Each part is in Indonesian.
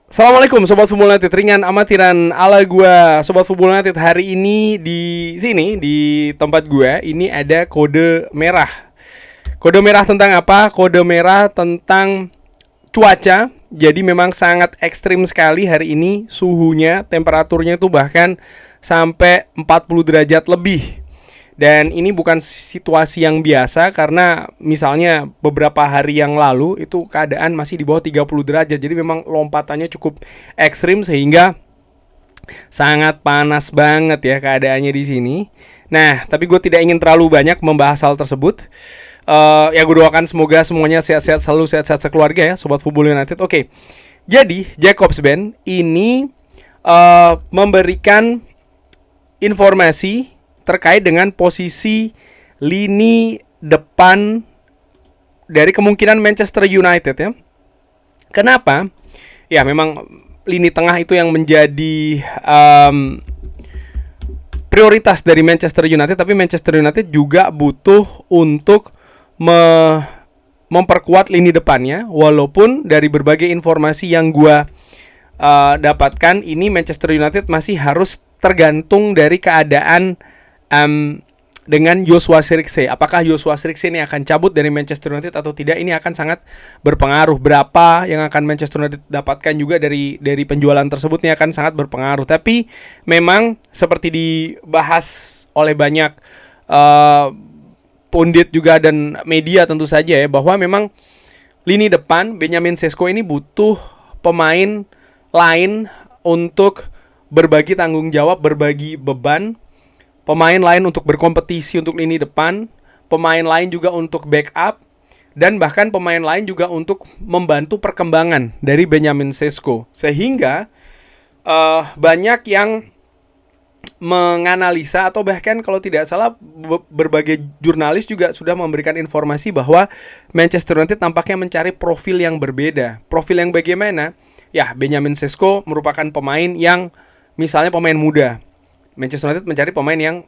Assalamualaikum Sobat Football United, ringan amatiran ala gua Sobat Football United. Hari ini di sini, di tempat gua ini ada kode merah. Kode merah tentang apa? Kode merah tentang cuaca. Jadi memang sangat ekstrim sekali hari ini suhunya, temperaturnya itu bahkan sampai 40 derajat lebih. Dan ini bukan situasi yang biasa karena misalnya beberapa hari yang lalu itu keadaan masih di bawah 30 derajat. Jadi memang lompatannya cukup ekstrim sehingga sangat panas banget ya keadaannya di sini. Nah, tapi gue tidak ingin terlalu banyak membahas hal tersebut. Ya gue doakan semoga semuanya sehat-sehat selalu, sehat-sehat sekeluarga ya Sobat Football United. Oke, jadi Jakobsband ini memberikan informasi terkait dengan posisi lini depan dari kemungkinan Manchester United ya. Kenapa? Ya memang lini tengah itu yang menjadi prioritas dari Manchester United. Tapi Manchester United juga butuh untuk memperkuat lini depannya. Walaupun dari berbagai informasi yang gue dapatkan, ini Manchester United masih harus tergantung dari keadaan dengan Joshua Zirkzee. Apakah Joshua Zirkzee ini akan cabut dari Manchester United atau tidak? Ini akan sangat berpengaruh. Berapa yang akan Manchester United dapatkan juga dari penjualan tersebut, ini akan sangat berpengaruh. Tapi memang seperti dibahas oleh banyak pundit juga dan media tentu saja ya, bahwa memang lini depan Benjamin Sesko ini butuh pemain lain untuk berbagi tanggung jawab, berbagi beban. Pemain lain untuk berkompetisi untuk lini depan, pemain lain juga untuk backup, dan bahkan pemain lain juga untuk membantu perkembangan dari Benjamin Sesko. Sehingga banyak yang menganalisa, atau bahkan kalau tidak salah berbagai jurnalis juga sudah memberikan informasi bahwa Manchester United tampaknya mencari profil yang berbeda. Profil yang bagaimana? Ya, Benjamin Sesko merupakan pemain yang misalnya pemain muda. Manchester United mencari pemain yang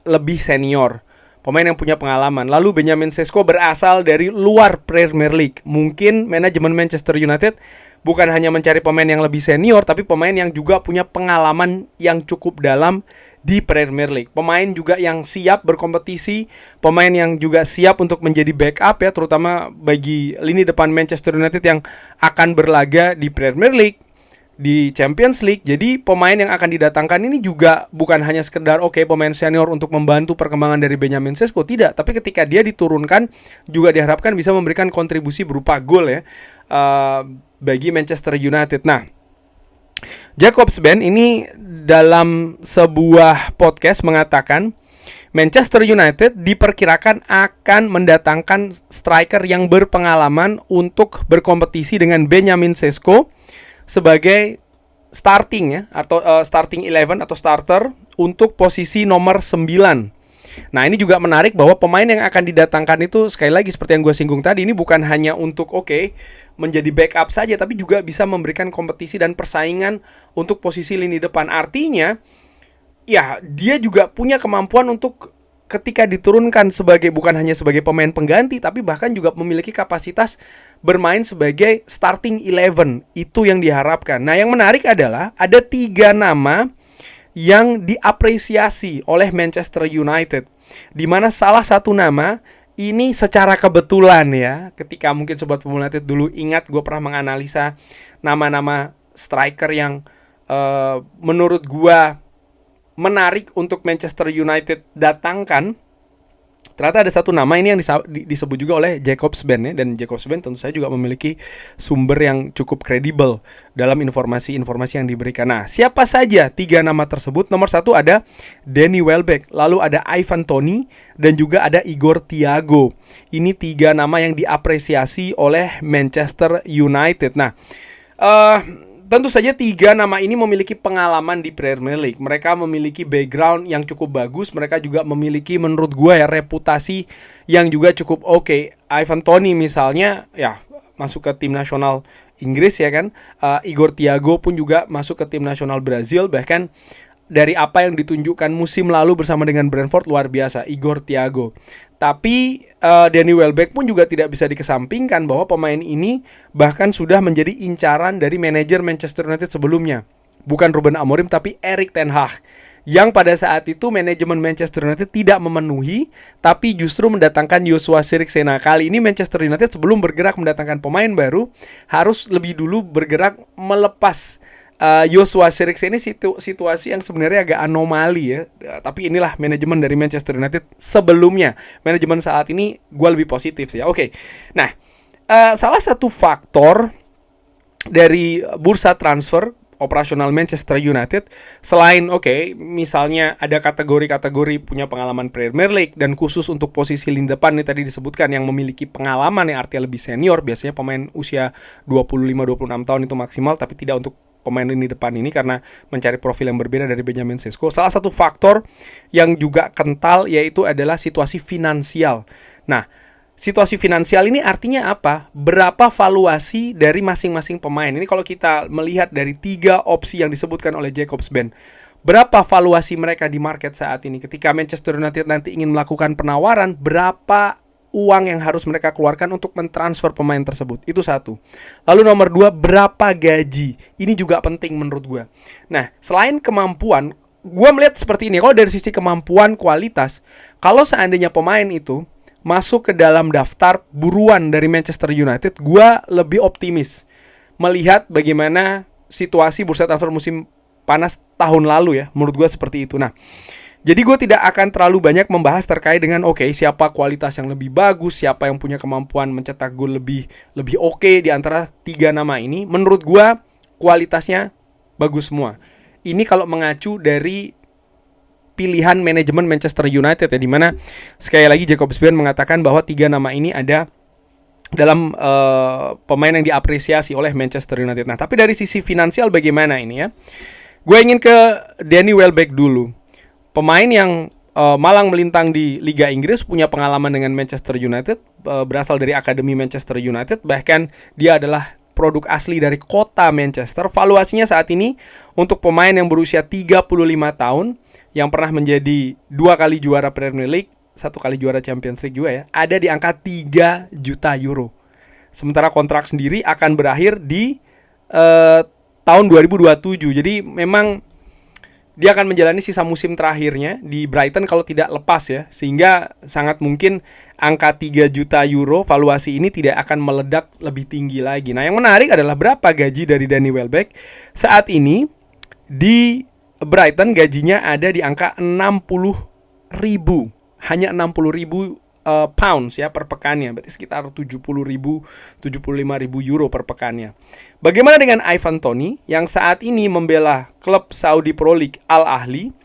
lebih senior, pemain yang punya pengalaman. Lalu Benjamin Sesko berasal dari luar Premier League. Mungkin manajemen Manchester United bukan hanya mencari pemain yang lebih senior, tapi pemain yang juga punya pengalaman yang cukup dalam di Premier League. Pemain juga yang siap berkompetisi, pemain yang juga siap untuk menjadi backup ya, terutama bagi lini depan Manchester United yang akan berlaga di Premier League, di Champions League. Jadi pemain yang akan didatangkan ini juga bukan hanya sekedar pemain senior untuk membantu perkembangan dari Benjamin Sesko, tidak. Tapi ketika dia diturunkan juga diharapkan bisa memberikan kontribusi berupa gol ya bagi Manchester United. Nah, Jakobsband ini dalam sebuah podcast mengatakan Manchester United diperkirakan akan mendatangkan striker yang berpengalaman untuk berkompetisi dengan Benjamin Sesko sebagai starting ya, atau starting 11 atau starter untuk posisi nomor 9. Nah, ini juga menarik bahwa pemain yang akan didatangkan itu sekali lagi seperti yang gue singgung tadi, ini bukan hanya untuk menjadi backup saja, tapi juga bisa memberikan kompetisi dan persaingan untuk posisi lini depan. Artinya ya dia juga punya kemampuan untuk ketika diturunkan bukan hanya sebagai pemain pengganti, tapi bahkan juga memiliki kapasitas bermain sebagai starting 11. Itu yang diharapkan. Nah, yang menarik adalah ada 3 nama yang diapresiasi oleh Manchester United, di mana salah satu nama ini secara kebetulan ya, ketika mungkin Sobat Football United dulu ingat, gue pernah menganalisa nama-nama striker yang menurut gue menarik untuk Manchester United datangkan. Ternyata ada satu nama ini yang disebut juga oleh Jakobsband ya, dan Jakobsband tentu saja juga memiliki sumber yang cukup kredibel dalam informasi-informasi yang diberikan. Nah, siapa saja 3 nama tersebut? Nomor 1 ada Danny Welbeck, lalu ada Ivan Toney, dan juga ada Igor Thiago. Ini 3 nama yang diapresiasi oleh Manchester United. Nah, tentu saja 3 nama ini memiliki pengalaman di Premier League. Mereka memiliki background yang cukup bagus. Mereka juga memiliki menurut gue ya reputasi yang juga cukup oke. Ivan Toney misalnya ya masuk ke tim nasional Inggris ya kan. Igor Thiago pun juga masuk ke tim nasional Brazil. Bahkan dari apa yang ditunjukkan musim lalu bersama dengan Brentford luar biasa, Igor Thiago. Tapi Danny Welbeck pun juga tidak bisa dikesampingkan bahwa pemain ini bahkan sudah menjadi incaran dari manajer Manchester United sebelumnya. Bukan Ruben Amorim tapi Erik ten Hag, yang pada saat itu manajemen Manchester United tidak memenuhi, tapi justru mendatangkan Joshua Zirkzee. Nah, kali ini Manchester United sebelum bergerak mendatangkan pemain baru harus lebih dulu bergerak melepas Joshua Zirkzee. Ini situasi yang sebenarnya agak anomali ya. Tapi inilah manajemen dari Manchester United sebelumnya. Manajemen saat ini gue lebih positif sih. Oke. Nah, salah satu faktor dari bursa transfer operasional Manchester United, selain misalnya ada kategori-kategori punya pengalaman Premier League, dan khusus untuk posisi lini depan nih tadi disebutkan yang memiliki pengalaman yang artinya lebih senior, biasanya pemain usia 25-26 tahun itu maksimal, tapi tidak untuk pemain lini depan ini karena mencari profil yang berbeda dari Benjamin Sesko. Salah satu faktor yang juga kental yaitu adalah situasi finansial. Nah, situasi finansial ini artinya apa? Berapa valuasi dari masing-masing pemain? Ini kalau kita melihat dari 3 opsi yang disebutkan oleh Jacobs-Ben. Berapa valuasi mereka di market saat ini? Ketika Manchester United nanti ingin melakukan penawaran, berapa uang yang harus mereka keluarkan untuk mentransfer pemain tersebut? Itu satu. Lalu nomor 2, berapa gaji? Ini juga penting menurut gue. Nah, selain kemampuan, gue melihat seperti ini. Kalau dari sisi kemampuan kualitas, kalau seandainya pemain itu masuk ke dalam daftar buruan dari Manchester United, gue lebih optimis melihat bagaimana situasi bursa transfer musim panas tahun lalu ya. Menurut gue seperti itu. Nah, jadi gue tidak akan terlalu banyak membahas terkait dengan siapa kualitas yang lebih bagus, siapa yang punya kemampuan mencetak gol lebih oke di antara 3 nama ini. Menurut gue kualitasnya bagus semua. Ini kalau mengacu dari pilihan manajemen Manchester United ya, dimana sekali lagi Jacobs-Ben mengatakan bahwa 3 nama ini ada dalam pemain yang diapresiasi oleh Manchester United. Nah, tapi dari sisi finansial bagaimana ini ya? Gue ingin ke Danny Welbeck dulu. Pemain yang malang melintang di Liga Inggris, punya pengalaman dengan Manchester United, berasal dari Akademi Manchester United, bahkan dia adalah produk asli dari kota Manchester. Valuasinya saat ini untuk pemain yang berusia 35 tahun, yang pernah menjadi 2 kali juara Premier League, 1 kali juara Champions League juga ya, ada di angka 3 juta euro. Sementara kontrak sendiri akan berakhir di tahun 2027. Jadi memang dia akan menjalani sisa musim terakhirnya di Brighton kalau tidak lepas ya. Sehingga sangat mungkin angka 3 juta euro valuasi ini tidak akan meledak lebih tinggi lagi. Nah, yang menarik adalah berapa gaji dari Danny Welbeck. Saat ini di Brighton gajinya ada di angka 60.000. Hanya 60.000 pounds ya per pekannya. Berarti sekitar 75.000 euro per pekannya. Bagaimana dengan Ivan Toney yang saat ini membela klub Saudi Pro League Al Ahly?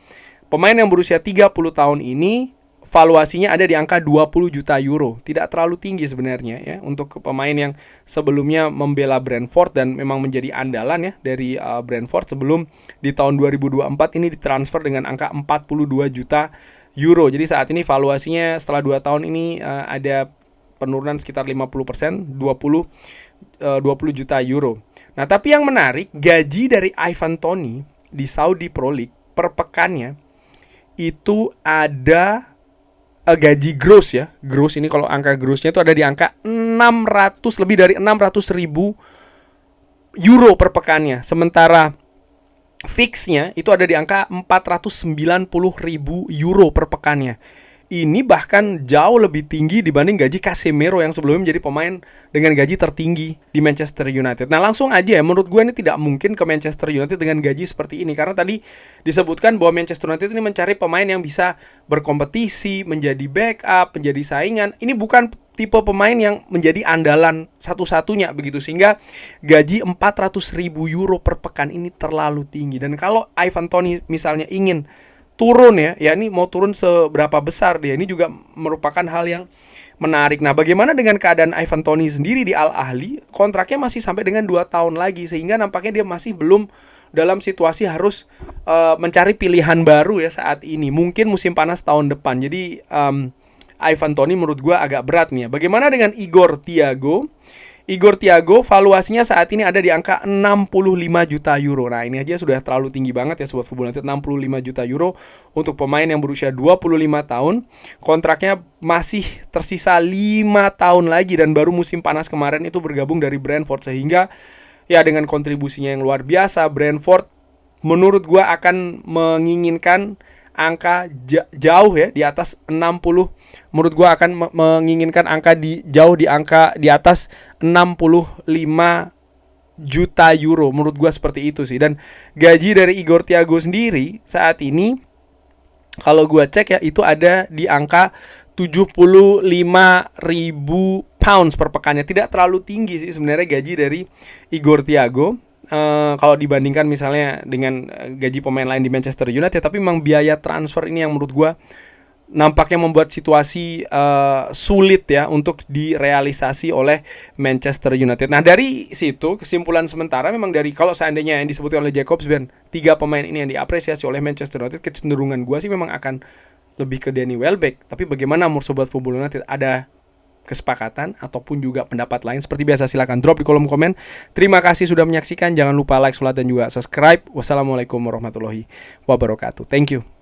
Pemain yang berusia 30 tahun ini valuasinya ada di angka 20 juta euro. Tidak terlalu tinggi sebenarnya ya untuk pemain yang sebelumnya membela Brentford dan memang menjadi andalan ya dari Brentford sebelum di tahun 2024 ini ditransfer dengan angka 42 juta euro. Jadi saat ini valuasinya setelah 2 tahun ini ada penurunan sekitar 50%, 20 juta euro. Nah, tapi yang menarik, gaji dari Ivan Toney di Saudi Pro League per pekannya itu ada gaji gross ya. Gross ini kalau angka grossnya itu ada di angka 600, lebih dari 600.000 euro per pekannya. Sementara fixnya itu ada di angka 490.000 euro per pekannya. Ini bahkan jauh lebih tinggi dibanding gaji Casemiro yang sebelumnya menjadi pemain dengan gaji tertinggi di Manchester United. Nah, langsung aja ya, menurut gue ini tidak mungkin ke Manchester United dengan gaji seperti ini. Karena tadi disebutkan bahwa Manchester United ini mencari pemain yang bisa berkompetisi, menjadi backup, menjadi saingan. Ini bukan tipe pemain yang menjadi andalan satu-satunya begitu. Sehingga gaji 400.000 euro per pekan ini terlalu tinggi. Dan kalau Ivan Toney misalnya ingin turun ya ini mau turun seberapa besar dia, ini juga merupakan hal yang menarik. Nah, bagaimana dengan keadaan Ivan Toney sendiri di Al Ahly? Kontraknya masih sampai dengan 2 tahun lagi, sehingga nampaknya dia masih belum dalam situasi harus mencari pilihan baru ya saat ini. Mungkin musim panas tahun depan. Jadi Ivan Toney menurut gue agak berat nih ya. Bagaimana dengan Igor Thiago? Igor Thiago valuasinya saat ini ada di angka 65 juta euro. Nah, ini aja sudah terlalu tinggi banget ya Sobat Football United, 65 juta euro untuk pemain yang berusia 25 tahun. Kontraknya masih tersisa 5 tahun lagi dan baru musim panas kemarin itu bergabung dari Brentford, sehingga ya dengan kontribusinya yang luar biasa, Brentford menurut gua akan menginginkan angka jauh ya di atas 60. Menurut gua akan menginginkan angka jauh di angka di atas 65 juta euro. Menurut gua seperti itu sih. Dan gaji dari Igor Thiago sendiri saat ini kalau gua cek ya itu ada di angka 75.000 pounds per pekannya. Tidak terlalu tinggi sih sebenarnya gaji dari Igor Thiago. Kalau dibandingkan misalnya dengan gaji pemain lain di Manchester United, tapi memang biaya transfer ini yang menurut gue nampaknya membuat situasi sulit ya untuk direalisasi oleh Manchester United. Nah, dari situ kesimpulan sementara memang dari kalau seandainya yang disebutkan oleh Jacobs dan 3 pemain ini yang diapresiasi oleh Manchester United, kecenderungan gue sih memang akan lebih ke Danny Welbeck. Tapi bagaimana menurut Sobat Football United? Ada kesepakatan ataupun juga pendapat lain? Seperti biasa silakan drop di kolom komen. Terima kasih sudah menyaksikan. Jangan lupa like, share, dan juga subscribe. Wassalamualaikum warahmatullahi wabarakatuh. Thank you.